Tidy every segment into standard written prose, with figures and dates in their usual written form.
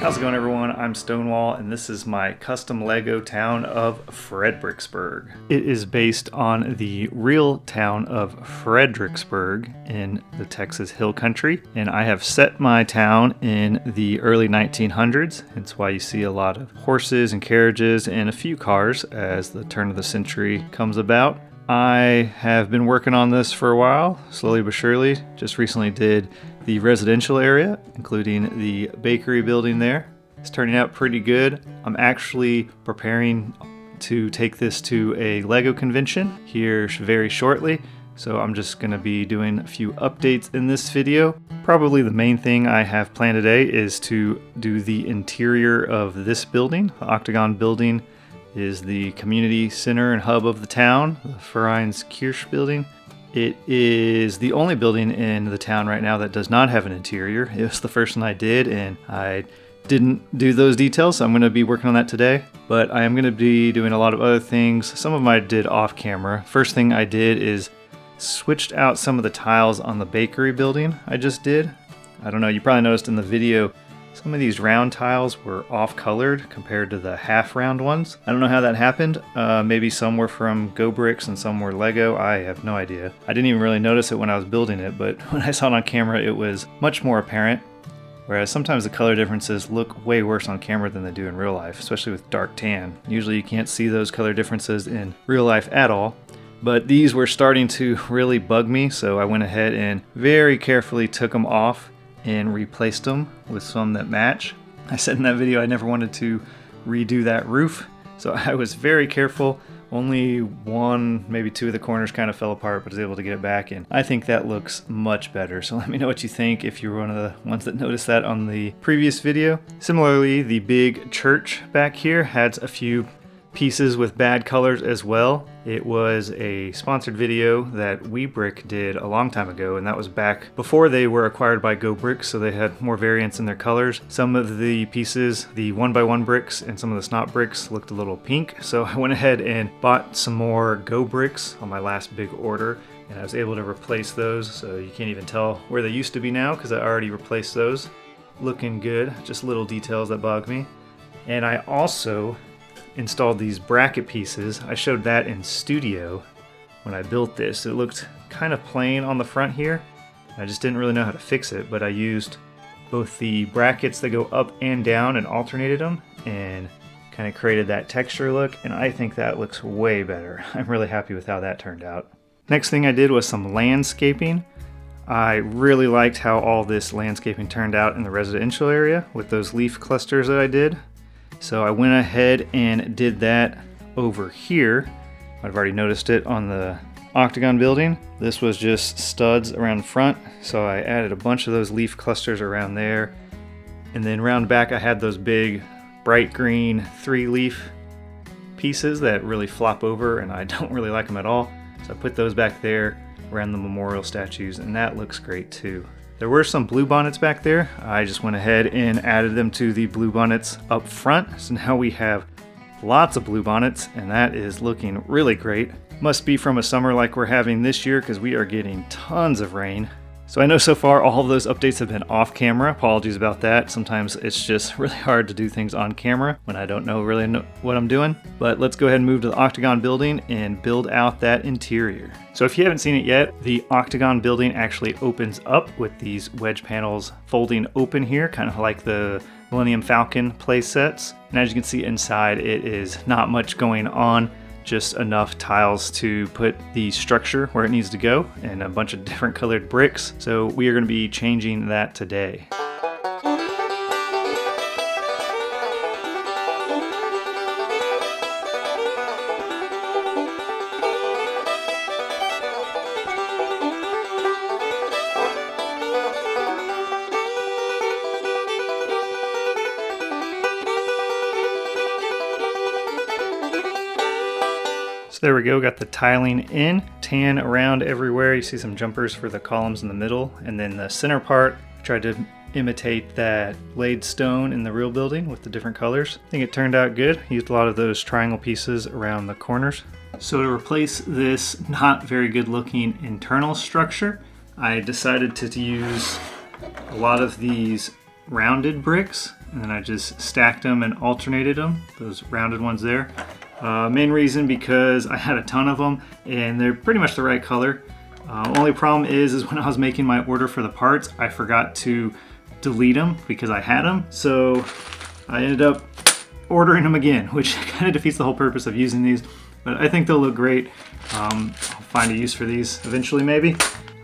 How's it going, everyone? I'm Stonewall, and this is my custom Lego town of Fred-BRICKS-burg. It is based on the real town of Fredericksburg in the Texas Hill Country, and I have set my town in the early 1900s. It's why you see a lot of horses and carriages and a few cars as the turn of the century comes about. I have been working on this for a while, slowly but surely. Just recently did the residential area, including the bakery building there. It's turning out pretty good. I'm actually preparing to take this to a Lego convention here very shortly, so I'm just going to be doing a few updates in this video. Probably the main thing I have planned today is to do the interior of this building. The Octagon building is the community center and hub of the town, the Vereinskirche building. It is the only building in the town right now that does not have an interior. It was the first one I did, and I didn't do those details, so I'm going to be working on that today. But I am going to be doing a lot of other things. Some of them I did off camera. First thing I did is switched out some of the tiles on the bakery building I just did. I don't know, you probably noticed in the video, some of these round tiles were off-colored compared to the half-round ones. I don't know how that happened. Maybe some were from Go-Bricks and some were Lego. I have no idea. I didn't even really notice it when I was building it, but when I saw it on camera, it was much more apparent. Whereas sometimes the color differences look way worse on camera than they do in real life, especially with dark tan. Usually you can't see those color differences in real life at all. But these were starting to really bug me, so I went ahead and very carefully took them off and replaced them with some that match. I said in that video I never wanted to redo that roof, so I was very careful. Only one, maybe two of the corners kind of fell apart, but I was able to get it back, and I think that looks much better. So let me know what you think if you were one of the ones that noticed that on the previous video. Similarly, the big church back here had a few pieces with bad colors as well. It was a sponsored video that WeBrick did a long time ago, and that was back before they were acquired by Go-Bricks, so they had more variance in their colors. Some of the pieces, the 1x1 bricks and some of the snot bricks, looked a little pink, so I went ahead and bought some more Go-Bricks on my last big order, and I was able to replace those, so you can't even tell where they used to be now because I already replaced those. Looking good, just little details that bug me. And I also installed these bracket pieces. I showed that in studio when I built this. It looked kind of plain on the front here. I just didn't really know how to fix it, but I used both the brackets that go up and down and alternated them and kind of created that texture look, and I think that looks way better. I'm really happy with how that turned out. Next thing I did was some landscaping. I really liked how all this landscaping turned out in the residential area with those leaf clusters that I did. So I went ahead and did that over here. I've already noticed it on the Octagon building. This was just studs around the front, so I added a bunch of those leaf clusters around there. And then round back I had those big bright green 3-leaf pieces that really flop over, and I don't really like them at all. So I put those back there around the memorial statues, and that looks great too. There were some bluebonnets back there. I just went ahead and added them to the bluebonnets up front. So now we have lots of bluebonnets, and that is looking really great. Must be from a summer like we're having this year because we are getting tons of rain. So I know so far all of those updates have been off camera. Apologies about that. Sometimes it's just really hard to do things on camera when I don't really know what I'm doing. But let's go ahead and move to the Octagon building and build out that interior. So if you haven't seen it yet, the Octagon building actually opens up with these wedge panels folding open here, kind of like the Millennium Falcon play sets. And as you can see inside, it is not much going on. Just enough tiles to put the structure where it needs to go and a bunch of different colored bricks. So we are going to be changing that today. So there we go, got the tiling in, tan around everywhere. You see some jumpers for the columns in the middle, and then the center part, I tried to imitate that laid stone in the real building with the different colors. I think it turned out good. Used a lot of those triangle pieces around the corners. So to replace this not very good looking internal structure, I decided to use a lot of these rounded bricks and then I just stacked them and alternated them, those rounded ones there. Main reason because I had a ton of them and they're pretty much the right color. Only problem is when I was making my order for the parts, I forgot to delete them because I had them. So I ended up ordering them again, which kind of defeats the whole purpose of using these. But I think they'll look great. I'll find a use for these eventually maybe.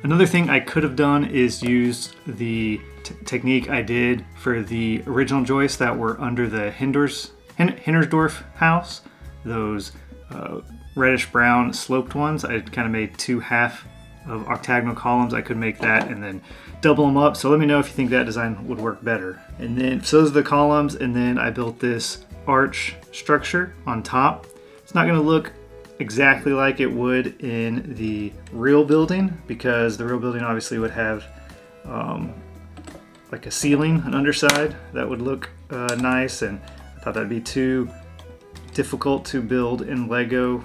Another thing I could have done is used the technique I did for the original joists that were under the Hindersdorf house. Those reddish brown sloped ones. I kind of made 2 half of octagonal columns. I could make that and then double them up. So let me know if you think that design would work better. And then, so those are the columns, and then I built this arch structure on top. It's not gonna look exactly like it would in the real building because the real building obviously would have like a ceiling, an underside that would look nice, and I thought that'd be too difficult to build in Lego,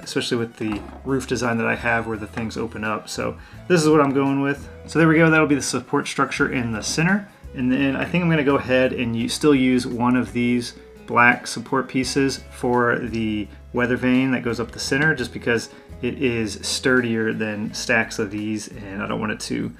especially with the roof design that I have where the things open up. So this is what I'm going with. So there we go, that'll be the support structure in the center. And then I think I'm gonna go ahead and still use one of these black support pieces for the weather vane that goes up the center, just because it is sturdier than stacks of these and I don't want it to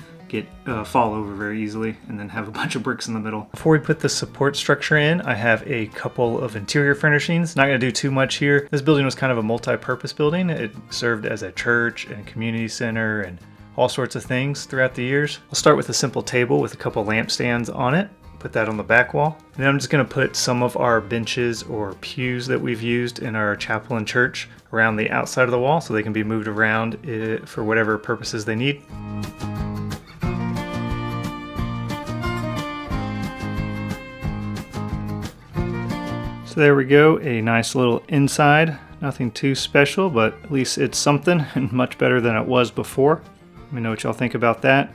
fall over very easily and then have a bunch of bricks in the middle. Before we put the support structure in, I have a couple of interior furnishings. Not going to do too much here. This building was kind of a multi-purpose building. It served as a church and community center and all sorts of things throughout the years. I'll start with a simple table with a couple lampstands on it. Put that on the back wall. And then I'm just going to put some of our benches or pews that we've used in our chapel and church around the outside of the wall so they can be moved around for whatever purposes they need. So there we go, a nice little inside. Nothing too special, but at least it's something and much better than it was before. Let me know what y'all think about that.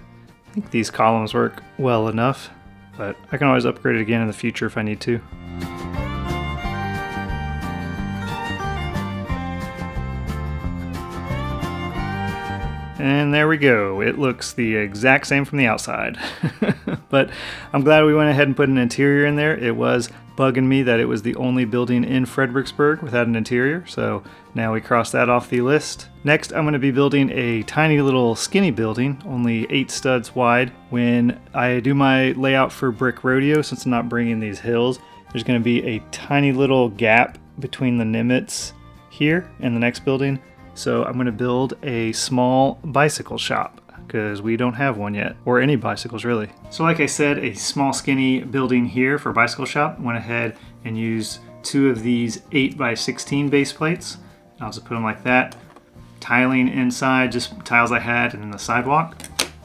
I think these columns work well enough, but I can always upgrade it again in the future if I need to. And there we go. It looks the exact same from the outside. But I'm glad we went ahead and put an interior in there. It was bugging me that it was the only building in Fredericksburg without an interior, so now we cross that off the list. Next, I'm going to be building a tiny little skinny building, only 8 studs wide. When I do my layout for Brick Rodeo, since I'm not bringing these hills, there's going to be a tiny little gap between the Nimitz here and the next building. So I'm going to build a small bicycle shop because we don't have one yet, or any bicycles really. So like I said, a small skinny building here for bicycle shop. Went ahead and used 2 of these 8x16 base plates. I'll just put them like that. Tiling inside, just tiles I had, and then the sidewalk.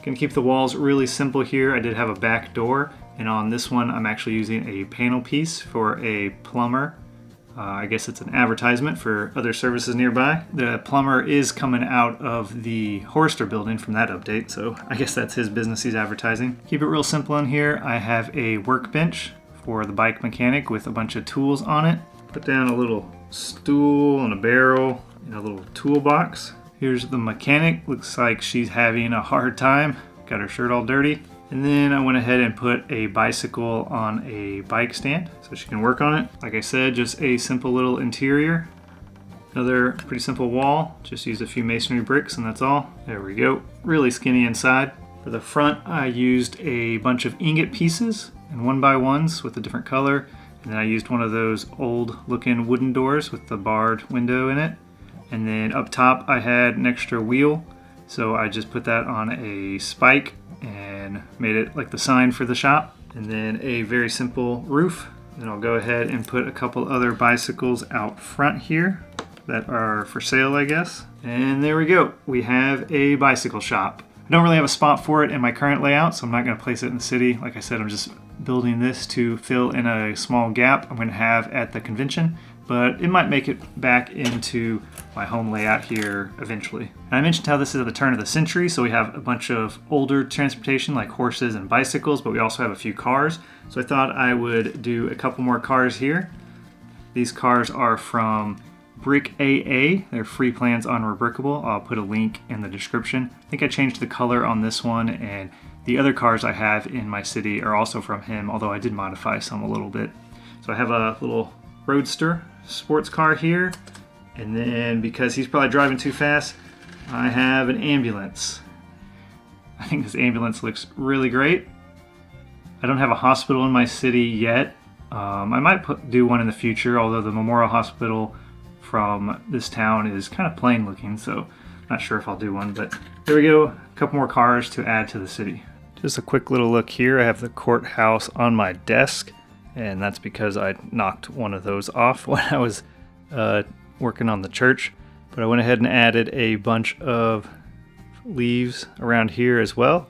Gonna keep the walls really simple here. I did have a back door, and on this one I'm actually using a panel piece for a plumber. I guess it's an advertisement for other services nearby. The plumber is coming out of the Horster building from that update, so I guess that's his business he's advertising. Keep it real simple in here. I have a workbench for the bike mechanic with a bunch of tools on it. Put down a little stool and a barrel and a little toolbox. Here's the mechanic. Looks like she's having a hard time. Got her shirt all dirty. And then I went ahead and put a bicycle on a bike stand so she can work on it. Like I said, just a simple little interior. Another pretty simple wall. Just used a few masonry bricks and that's all. There we go. Really skinny inside. For the front, I used a bunch of ingot pieces and 1x1s with a different color. And then I used one of those old looking wooden doors with the barred window in it. And then up top, I had an extra wheel. So I just put that on a spike and made it like the sign for the shop. And then a very simple roof. Then I'll go ahead and put a couple other bicycles out front here that are for sale, I guess. And there we go. We have a bicycle shop. I don't really have a spot for it in my current layout, so I'm not going to place it in the city. Like I said, I'm just building this to fill in a small gap I'm going to have at the convention, but it might make it back into my home layout here eventually. And I mentioned how this is at the turn of the century, so we have a bunch of older transportation like horses and bicycles, but we also have a few cars. So I thought I would do a couple more cars here. These cars are from Brick AA. They're free plans on Rebrickable. I'll put a link in the description. I think I changed the color on this one, and The other cars I have in my city are also from him, although I did modify some a little bit. So I have a little Roadster sports car here, and then because he's probably driving too fast, I have an ambulance. I think this ambulance looks really great. I don't have a hospital in my city yet. I might do one in the future, although the Memorial Hospital from this town is kind of plain looking, so not sure if I'll do one, but there we go. A couple more cars to add to the city. Just a quick little look here. I have the courthouse on my desk, and that's because I knocked one of those off when I was working on the church. But I went ahead and added a bunch of leaves around here as well.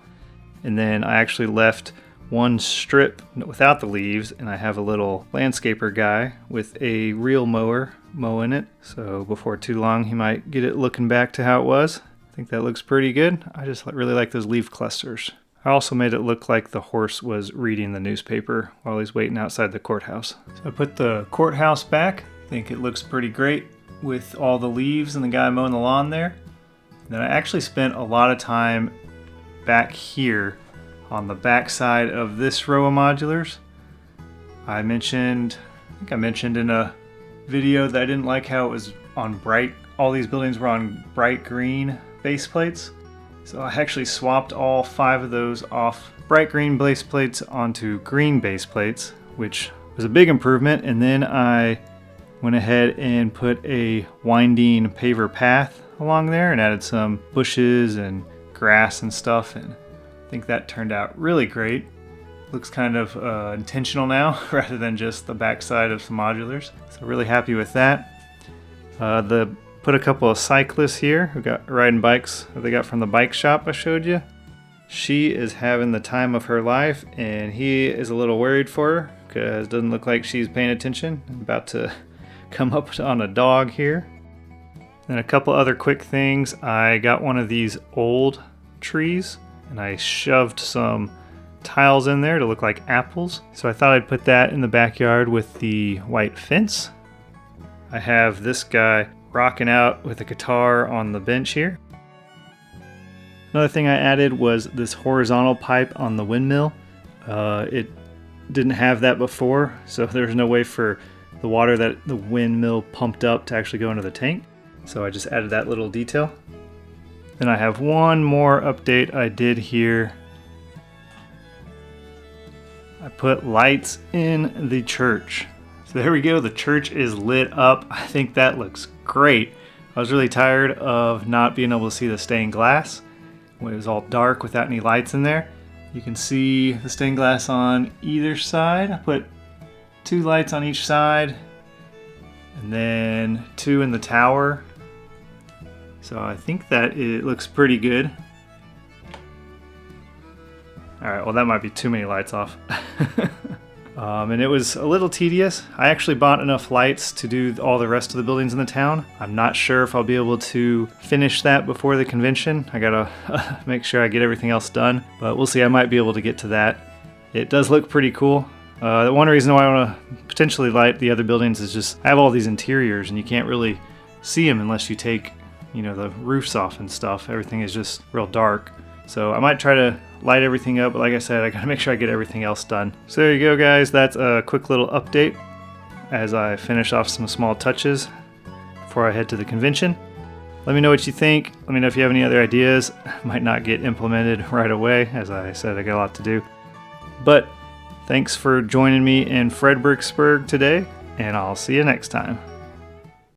And then I actually left one strip without the leaves, and I have a little landscaper guy with a reel mower mowing it. So before too long, he might get it looking back to how it was. I think that looks pretty good. I just really like those leaf clusters. I also made it look like the horse was reading the newspaper while he's waiting outside the courthouse. So I put the courthouse back. I think it looks pretty great with all the leaves and the guy mowing the lawn there. And then I actually spent a lot of time back here on the back side of this row of modulars. I think I mentioned in a video that I didn't like how it was on all these buildings were on bright green base plates. So I actually swapped all 5 of those off bright green base plates onto green base plates, which was a big improvement. And then I went ahead and put a winding paver path along there and added some bushes and grass and stuff, and I think that turned out really great. Looks kind of intentional now rather than just the backside of some modulars. So really happy with that. Put a couple of cyclists here who got riding bikes that they got from the bike shop I showed you. She is having the time of her life, and he is a little worried for her because it doesn't look like she's paying attention. I'm about to come up on a dog here. Then a couple other quick things. I got one of these old trees and I shoved some tiles in there to look like apples. So I thought I'd put that in the backyard with the white fence. I have this guy rocking out with a guitar on the bench here. Another thing I added was this horizontal pipe on the windmill. It didn't have that before, so there's no way for the water that the windmill pumped up to actually go into the tank. So I just added that little detail. Then I have one more update I did here. I put lights in the church. So there we go, the church is lit up. I think that looks great. I was really tired of not being able to see the stained glass when it was all dark without any lights in there. You can see the stained glass on either side. I put 2 lights on each side and then 2 in the tower. So I think that it looks pretty good. Alright, well that might be too many lights off. And it was a little tedious. I actually bought enough lights to do all the rest of the buildings in the town. I'm not sure if I'll be able to finish that before the convention. I gotta make sure I get everything else done, but we'll see. I might be able to get to that. It does look pretty cool. The one reason why I want to potentially light the other buildings is just I have all these interiors and you can't really see them unless you take, the roofs off and stuff. Everything is just real dark. So I might try to light everything up, but like I said, I gotta make sure I get everything else done. So there you go, guys. That's a quick little update as I finish off some small touches before I head to the convention. Let me know what you think. Let me know if you have any other ideas. Might not get implemented right away. As I said, I got a lot to do. But thanks for joining me in Fred-BRICKS-burg today, and I'll see you next time.